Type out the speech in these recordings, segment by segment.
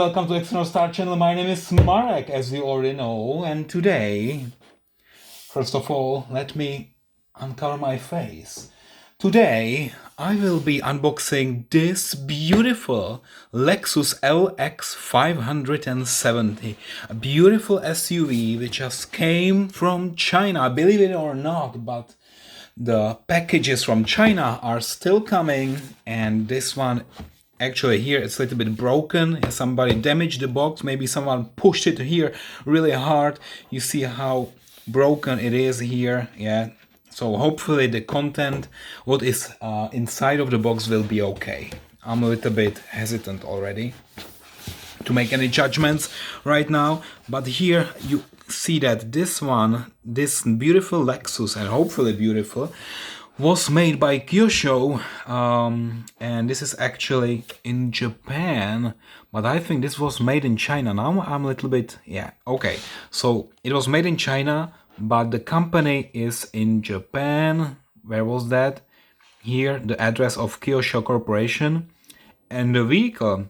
welcome to External Star Channel. My name is Marek, as you already know, and today, first of all, let me uncover my face. Today, I will be unboxing this beautiful Lexus LX570, a beautiful SUV which just came from China, believe it or not, but the packages from China are still coming, and this one actually here it's a little bit broken. Somebody damaged the box, maybe someone pushed it here really hard. You see how broken it is here. Yeah, so hopefully the content, what is inside of the box, will be okay. I'm a little bit hesitant already to make any judgments right now, but here you see that this beautiful Lexus, and hopefully beautiful, was made by Kyosho, and this is actually in Japan, but I think this was made in China. Now I'm a little bit, yeah, okay. So it was made in China, but the company is in Japan. Where was that? Here, the address of Kyosho Corporation, and the vehicle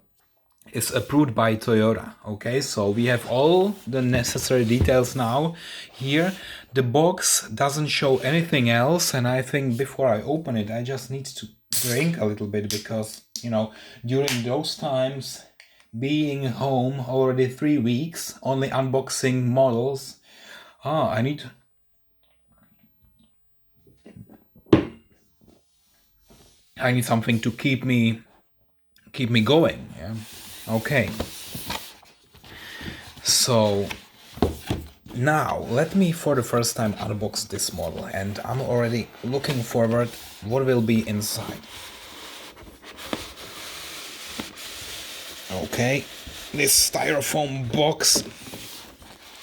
is approved by Toyota. Okay, so we have all the necessary details now. Here the box doesn't show anything else, and I think before I open it I just need to drink a little bit, because you know, during those times, being home already 3 weeks, only unboxing models, I need something to keep me going. Yeah, okay. So now let me for the first time unbox this model, and I'm already looking forward what will be inside. Okay, this styrofoam box,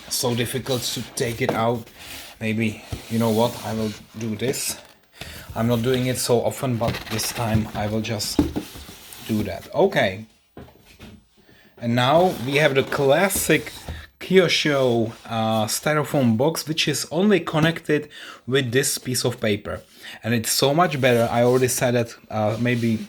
so difficult to take it out. Maybe, you know what, I will do this. I'm not doing it so often, but this time I will just do that. Okay, and now we have the classic Kyosho styrofoam box, which is only connected with this piece of paper, and it's so much better. I already said that maybe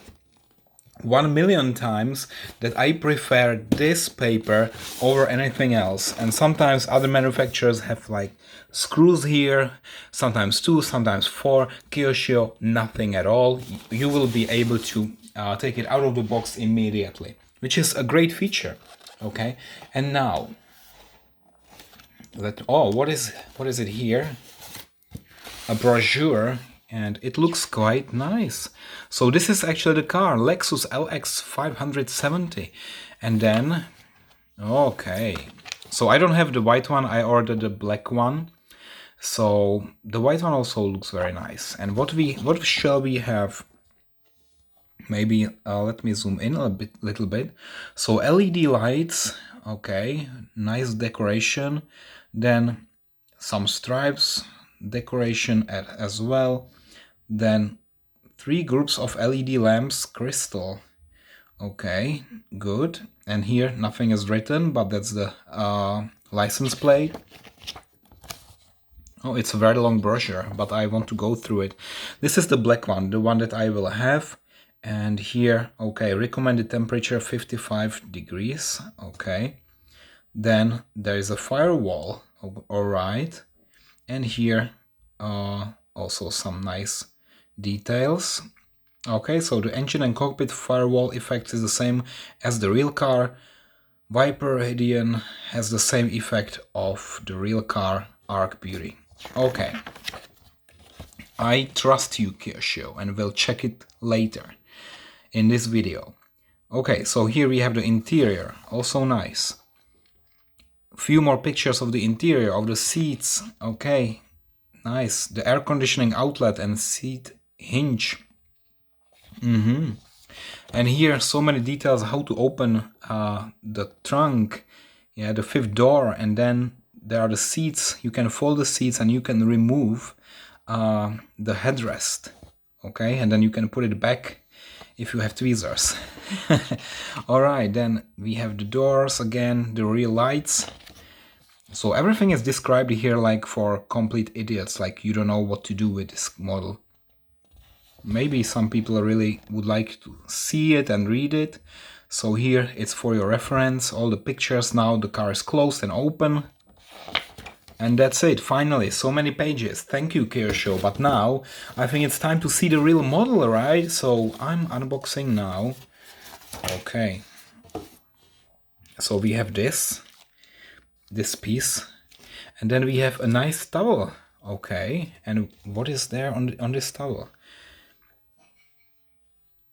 1,000,000 times that I prefer this paper over anything else. And sometimes other manufacturers have like screws here, sometimes 2, sometimes 4. Kyosho, nothing at all. You will be able to take it out of the box immediately, which is a great feature. Okay, and now what is it here? A brochure, and it looks quite nice. So this is actually the car, Lexus LX570. And then, okay, so I don't have the white one, I ordered the black one. So the white one also looks very nice. And what shall we have? Maybe let me zoom in a little bit. So LED lights, okay, nice decoration. Then some stripes decoration as well. Then 3 groups of LED lamps, crystal. Okay, good. And here nothing is written, but that's the license plate. Oh, it's a very long brochure, but I want to go through it. This is the black one, the one that I will have. And here, okay, recommended temperature 55 degrees. Okay. Then there is a firewall. All right. And here also some nice details. Okay, so the engine and cockpit firewall effect is the same as the real car. Viper Radian has the same effect of the real car, Arc Beauty. Okay, I trust you, Kyosho, and we'll check it later in this video. Okay, so here we have the interior, also nice. Few more pictures of the interior, of the seats. Okay, nice. The air conditioning outlet and seat hinge. And here so many details how to open the trunk, yeah, the 5th door, and then there are the seats. You can fold the seats and you can remove the headrest. Okay, and then you can put it back if you have tweezers. All right, then we have the doors again, the rear lights. So everything is described here like for complete idiots, like you don't know what to do with this model. Maybe some people really would like to see it and read it. So here it's for your reference, all the pictures. Now the car is closed and open. And that's it, finally, so many pages. Thank you, Kyosho. But now I think it's time to see the real model, right? So I'm unboxing now. Okay. So we have this piece, and then we have a nice towel. Okay, and what is there on this towel?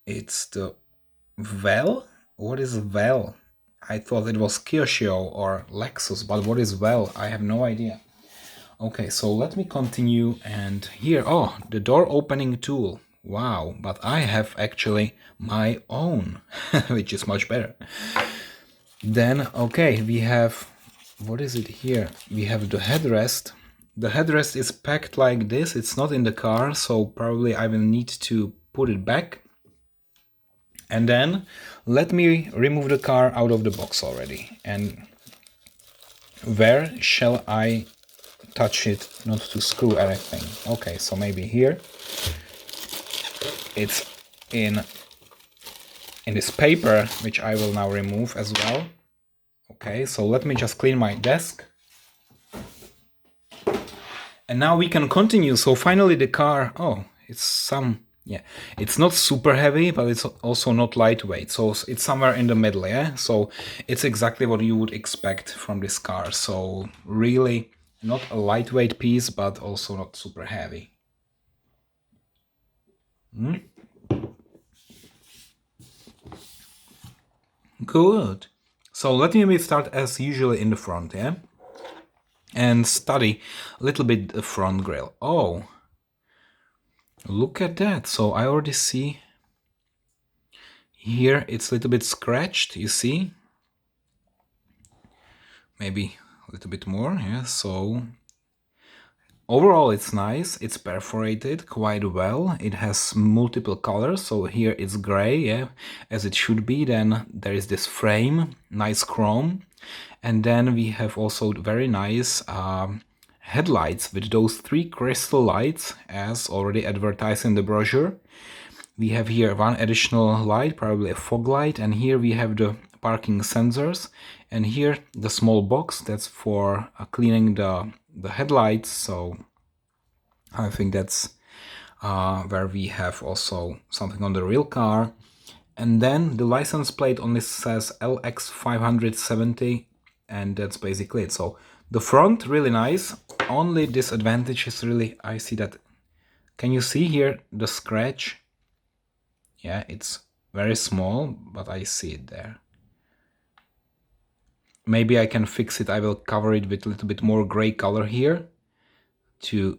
It's the well? What is well? I thought it was Kyosho or Lexus, but what is well? I have no idea. Okay, so let me continue, and here, oh, the door opening tool. Wow, but I have actually my own, which is much better. Then, okay, we have, what is it here? We have the headrest. The headrest is packed like this. It's not in the car, so probably I will need to put it back. And then let me remove the car out of the box already. And where shall I touch it not to screw anything? Okay, so maybe here. It's in this paper, which I will now remove as well. Okay, so let me just clean my desk. And now we can continue. So finally the car, oh, it's not super heavy, but it's also not lightweight. So it's somewhere in the middle, yeah? So it's exactly what you would expect from this car. So really not a lightweight piece, but also not super heavy. Good. So let me start as usually in the front, yeah? And study a little bit the front grille. Oh, look at that. So I already see here it's a little bit scratched, you see? Maybe a little bit more, yeah. So overall it's nice, it's perforated quite well, it has multiple colors, so here it's gray, yeah, as it should be. Then there is this frame, nice chrome, and then we have also very nice headlights with those 3 crystal lights as already advertised in the brochure. We have here one additional light, probably a fog light, and here we have the parking sensors, and here the small box that's for cleaning the headlights. So I think that's where we have also something on the real car. And then the license plate only says LX570, and that's basically it. So the front, really nice. Only disadvantage is really, I see that, can you see here the scratch? Yeah, it's very small, but I see it there. Maybe I can fix it. I will cover it with a little bit more gray color here to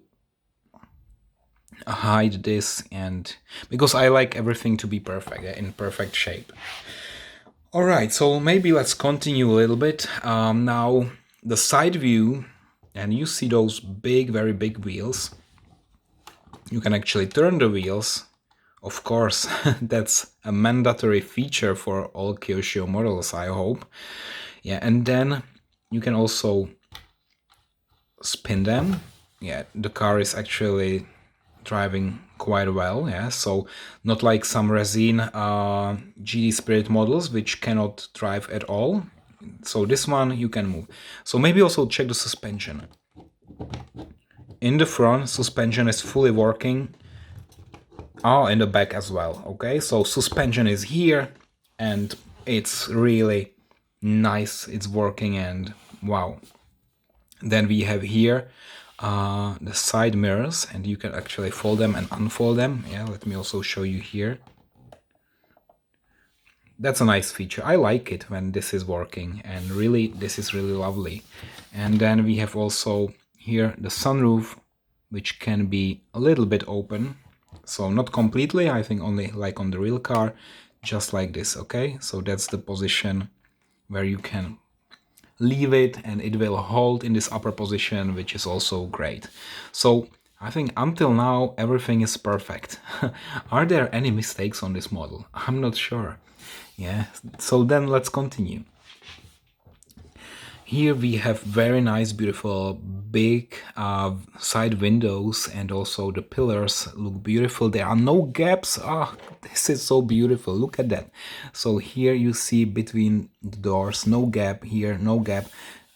hide this, and because I like everything to be perfect, in perfect shape. All right, so maybe let's continue a little bit. Now the side view, and you see those big, very big wheels. You can actually turn the wheels. Of course, that's a mandatory feature for all Kyosho models, I hope. Yeah, and then you can also spin them. Yeah, the car is actually driving quite well, yeah, so not like some resin GD Spirit models which cannot drive at all. So this one you can move. So maybe also check the suspension. In the front, suspension is fully working. Oh, in the back as well. Okay, so suspension is here, and it's really nice, it's working, and wow. Then we have here the side mirrors, and you can actually fold them and unfold them. Yeah, let me also show you here. That's a nice feature. I like it when this is working, and really this is really lovely. And then we have also here the sunroof, which can be a little bit open, so not completely, I think only like on the real car, just like this. Okay, so that's the position where you can leave it and it will hold in this upper position, which is also great. So I think until now everything is perfect. Are there any mistakes on this model? I'm not sure. Yeah, so then let's continue. Here we have very nice, beautiful, big side windows, and also the pillars look beautiful. There are no gaps. This is so beautiful. Look at that. So here you see between the doors, no gap. Here, no gap.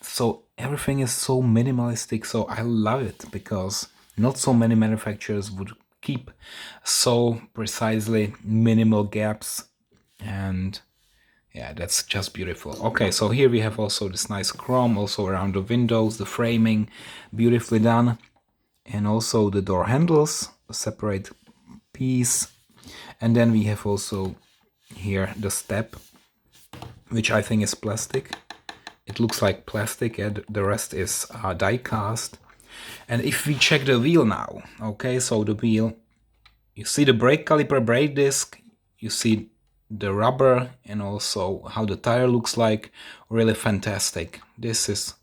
So everything is so minimalistic. So I love it, because not so many manufacturers would keep so precisely minimal gaps. And yeah, that's just beautiful. Okay, so here we have also this nice chrome also around the windows, the framing, beautifully done. And also the door handles, a separate piece. And then we have also here the step, which I think is plastic. It looks like plastic, and the rest is die cast. And if we check the wheel now, okay, so the wheel, you see the brake caliper, brake disc, you see the rubber, and also how the tire looks like. Really fantastic. This is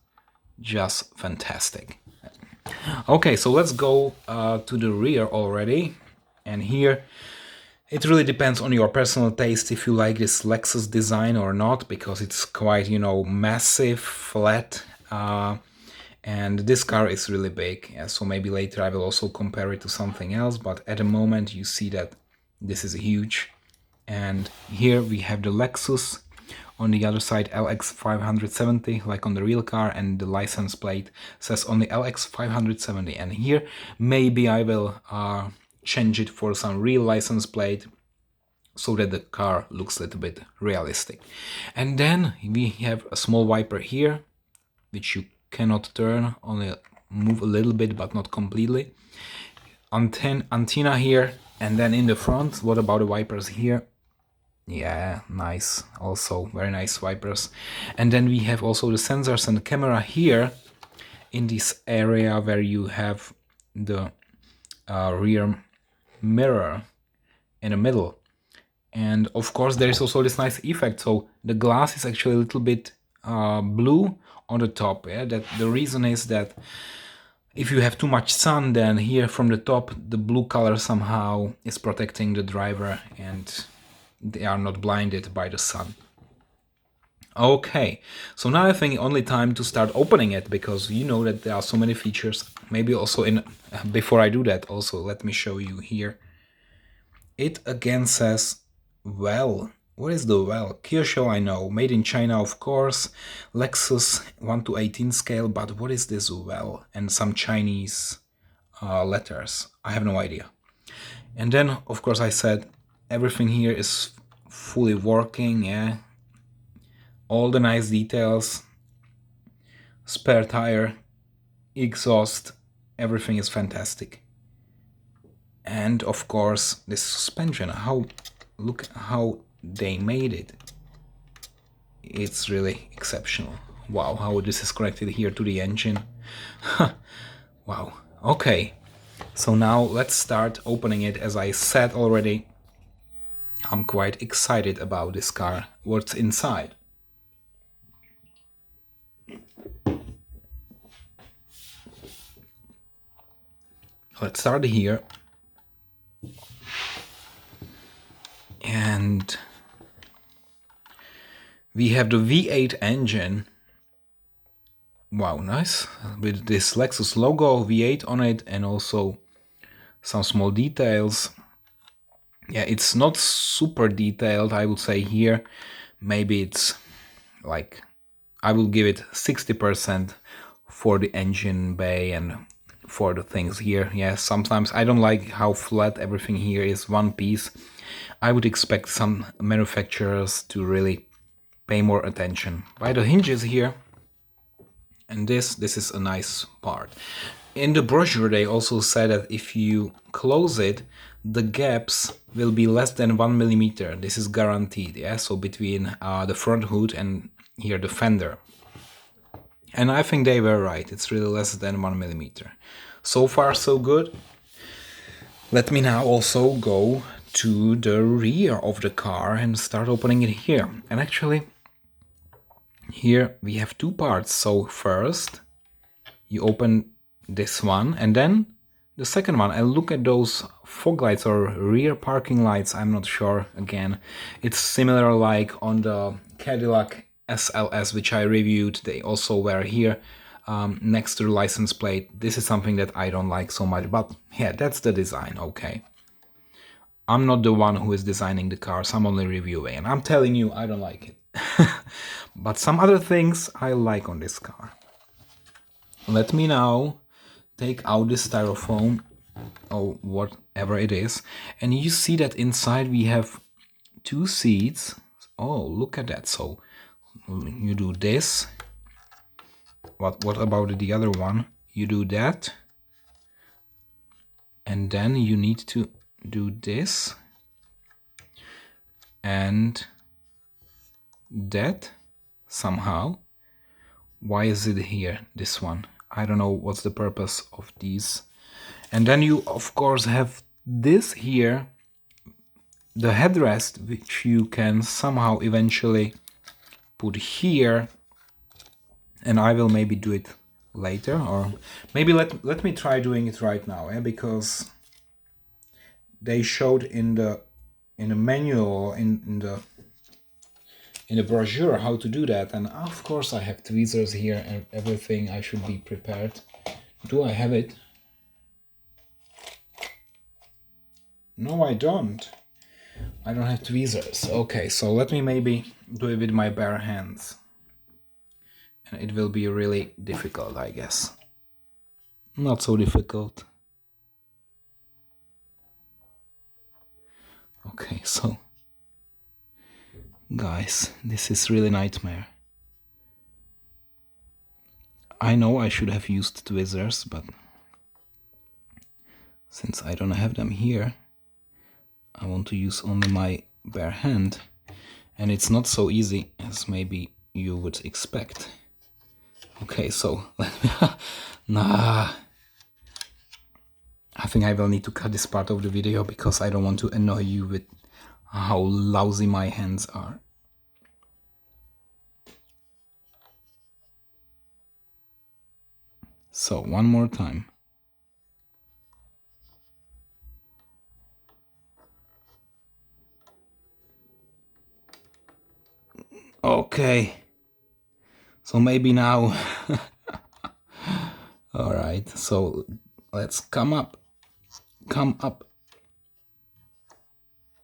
just fantastic. Okay, so let's go to the rear already. And here it really depends on your personal taste if you like this Lexus design or not, because it's quite, you know, massive, flat, and this car is really big. Yeah, so maybe later I will also compare it to something else, but at the moment you see that this is huge. And here we have the Lexus, on the other side LX570, like on the real car, and the license plate says only LX570. And here maybe I will change it for some real license plate, so that the car looks a little bit realistic. And then we have a small wiper here, which you cannot turn, only move a little bit but not completely. Antenna here, and then in the front, what about the wipers here? Yeah, nice, also very nice wipers. And then we have also the sensors and the camera here in this area where you have the rear mirror in the middle. And of course there is also this nice effect, so the glass is actually a little bit blue on the top. Yeah, that the reason is that if you have too much sun, then here from the top the blue color somehow is protecting the driver and they are not blinded by the sun. Okay, so now I think only time to start opening it, because you know that there are so many features. Maybe also before I do that, also let me show you here. It again says well. What is the well? Kyosho, I know, made in China, of course. Lexus 1:18 scale, but what is this well? And some Chinese letters. I have no idea. And then, of course, I said everything here is fully working. Yeah, all the nice details, spare tire, exhaust, everything is fantastic. And of course, this suspension, look how they made it. It's really exceptional. Wow, how this is connected here to the engine. Wow. Okay, so now let's start opening it. As I said already, I'm quite excited about this car, what's inside. Let's start here. And we have the V8 engine. Wow, nice. With this Lexus logo, V8 on it, and also some small details. Yeah, it's not super detailed, I would say here. Maybe it's like, I will give it 60% for the engine bay and for the things here. Yeah, sometimes I don't like how flat everything here is, one piece. I would expect some manufacturers to really pay more attention. By the hinges here, and this is a nice part. In the brochure they also said that if you close it, the gaps will be less than 1 millimeter. This is guaranteed, yeah, so between the front hood and here the fender. And I think they were right, it's really less than 1 millimeter. So far so good. Let me now also go to the rear of the car and start opening it here. And actually, here we have two parts. So first, you open this one and then the second one. And look at those fog lights or rear parking lights, I'm not sure. Again, it's similar like on the Cadillac SLS, which I reviewed. They also were here next to the license plate. This is something that I don't like so much, but yeah, that's the design, okay. I'm not the one who is designing the cars, I'm only reviewing, and I'm telling you I don't like it. But some other things I like on this car. Let me now take out this styrofoam, or whatever it is, and you see that inside we have 2 seats. Oh, look at that. So you do this. What about the other one? You do that, and then you need to do this and that somehow. Why is it here, this one? I don't know what's the purpose of these. And then you of course have this here, the headrest, which you can somehow eventually put here, and I will maybe do it later, or maybe let me try doing it right now, because they showed in the manual, in the brochure, how to do that, and of course I have tweezers here and everything. I should be prepared. Do I have it? No, I don't. I don't have tweezers. Okay, so let me maybe do it with my bare hands. And it will be really difficult, I guess. Not so difficult. Okay, so guys, this is really nightmare. I know I should have used tweezers, but since I don't have them here, I want to use only my bare hand, and it's not so easy as maybe you would expect. Okay, so let me nah, I think I will need to cut this part of the video because I don't want to annoy you with how lousy my hands are. So one more time. Okay, so maybe now. All right, so let's come up.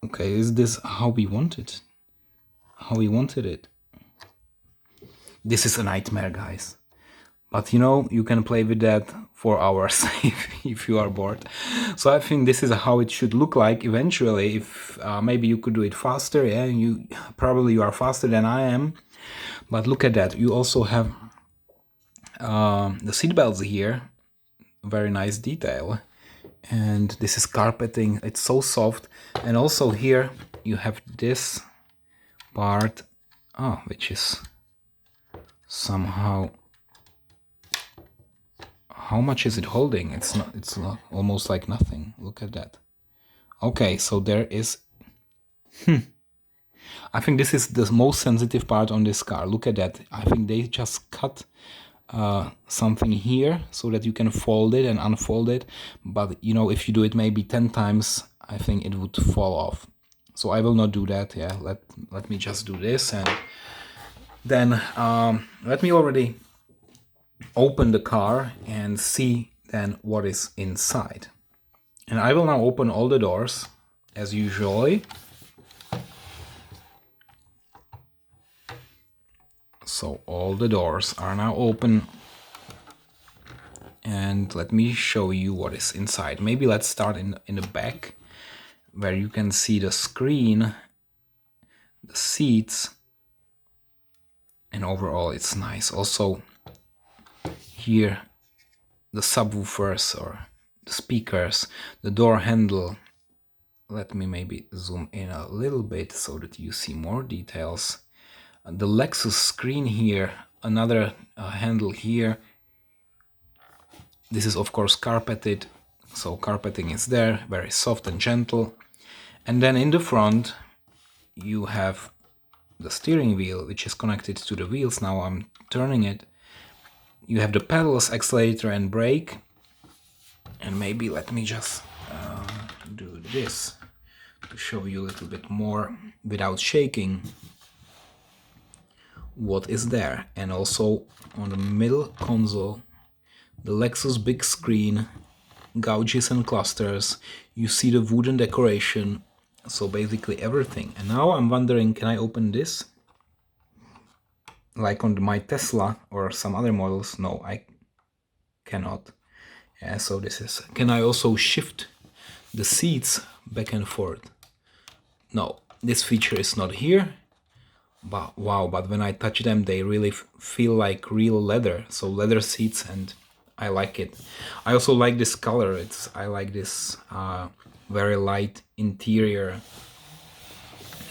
Okay, is this how we want it? How we wanted it? This is a nightmare, guys. But you know, you can play with that for hours if you are bored. So I think this is how it should look like eventually. If maybe you could do it faster, yeah, you are faster than I am. But look at that, you also have the seat belts here, very nice detail. And this is carpeting, it's so soft. And also here you have this part, which is somehow, how much is it holding? It's not almost like nothing. Look at that. Okay, so there is I think this is the most sensitive part on this car. Look at that. I think they just cut something here so that you can fold it and unfold it, but you know, if you do it maybe 10 times, I think it would fall off. So I will not do that. Yeah, let me just do this, and then let me already open the car and see then what is inside. And I will now open all the doors as usually. So all the doors are now open, and let me show you what is inside. Maybe let's start in the back, where you can see the screen, the seats, and overall it's nice. Also here the subwoofers or the speakers, the door handle. Let me maybe zoom in a little bit so that you see more details. The Lexus screen here, another handle here. This is of course carpeted, so carpeting is there, very soft and gentle. And then in the front you have the steering wheel, which is connected to the wheels. Now I'm turning it. You have the pedals, accelerator and brake. And maybe let me just do this to show you a little bit more without shaking. what is there. And also on the middle console, the Lexus big screen, gouges and clusters, you see the wooden decoration, so basically everything. And now I'm wondering, can I open this? Like on my Tesla or some other models? No, I cannot. Yeah, so this is... Can I also shift the seats back and forth? No, this feature is not here. But wow, but when I touch them, they really feel like real leather. So leather seats, and I like it. I also like this color. I like this very light interior.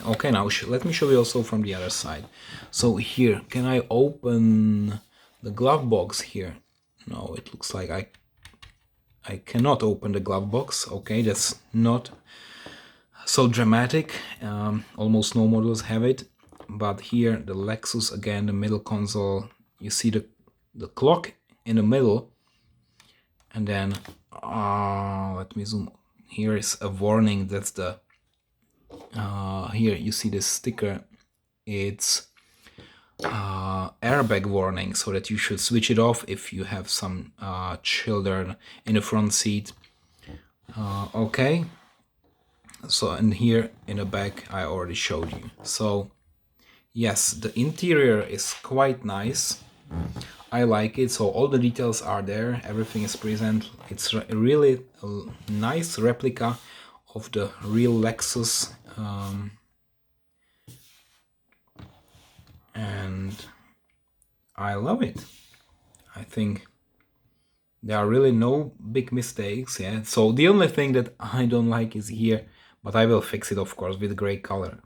Okay, now let me show you also from the other side. So here, can I open the glove box here? No, it looks like I cannot open the glove box. Okay, that's not so dramatic. Almost no models have it. But here, the Lexus, again, the middle console, you see the clock in the middle. And then, let me zoom. Here is a warning. That's the, here you see this sticker. It's airbag warning, so that you should switch it off if you have some children in the front seat. Okay. So, and here in the back, I already showed you. So, yes, the interior is quite nice. I like it. So all the details are there. Everything is present. It's really a nice replica of the real Lexus. And I love it. I think there are really no big mistakes. Yeah. So the only thing that I don't like is here, but I will fix it, of course, with gray color.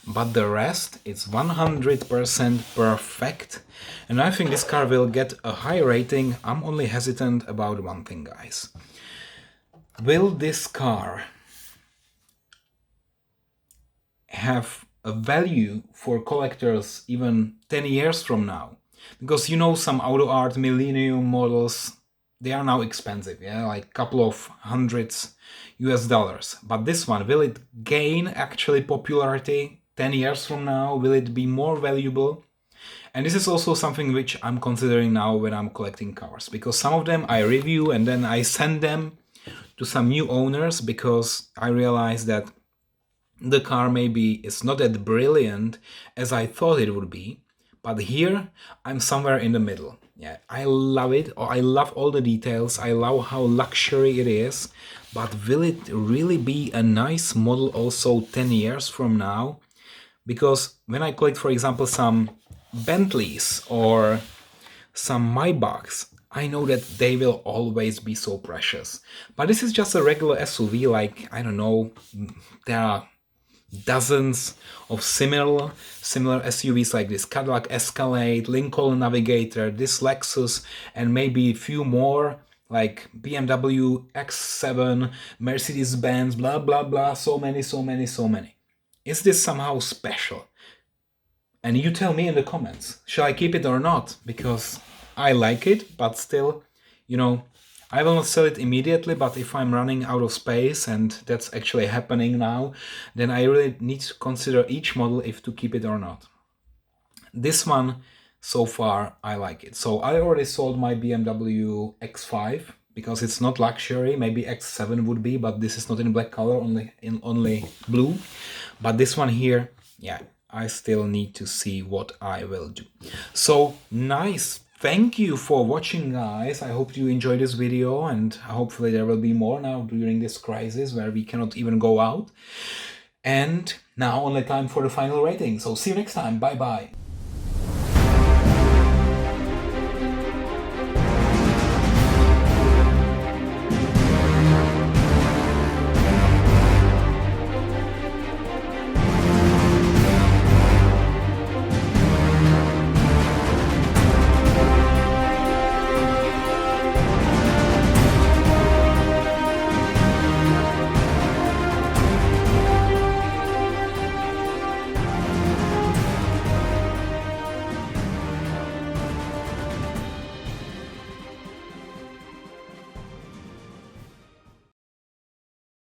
But the rest is 100% perfect, and I think this car will get a high rating. I'm only hesitant about one thing, guys. Will this car have a value for collectors even 10 years from now? Because you know, some auto art millennium models, they are now expensive, yeah, like a couple of hundreds US dollars. But this one, will it gain actually popularity 10 years from now? Will it be more valuable? And this is also something which I'm considering now when I'm collecting cars, because some of them I review and then I send them to some new owners because I realize that the car maybe is not that brilliant as I thought it would be. But here I'm somewhere in the middle. Yeah, I love it. I love all the details. I love how luxury it is. But will it really be a nice model also 10 years from now? Because when I collect, for example, some Bentleys or some Maybachs, I know that they will always be so precious. But this is just a regular SUV, like, I don't know, there are dozens of similar SUVs like this Cadillac Escalade, Lincoln Navigator, this Lexus, and maybe a few more like BMW X7, Mercedes-Benz, blah blah blah, so many. Is this somehow special? And you tell me in the comments, shall I keep it or not? Because I like it, but still, you know, I will not sell it immediately, but if I'm running out of space, and that's actually happening now, then I really need to consider each model if to keep it or not. This one, so far, I like it. So I already sold my BMW X5 because it's not luxury. Maybe X7 would be, but this is not in black color, only blue. But this one here, yeah, I still need to see what I will do. So nice. Thank you for watching, guys. I hope you enjoyed this video, and hopefully there will be more now during this crisis where we cannot even go out. And now only time for the final rating. So see you next time. Bye bye.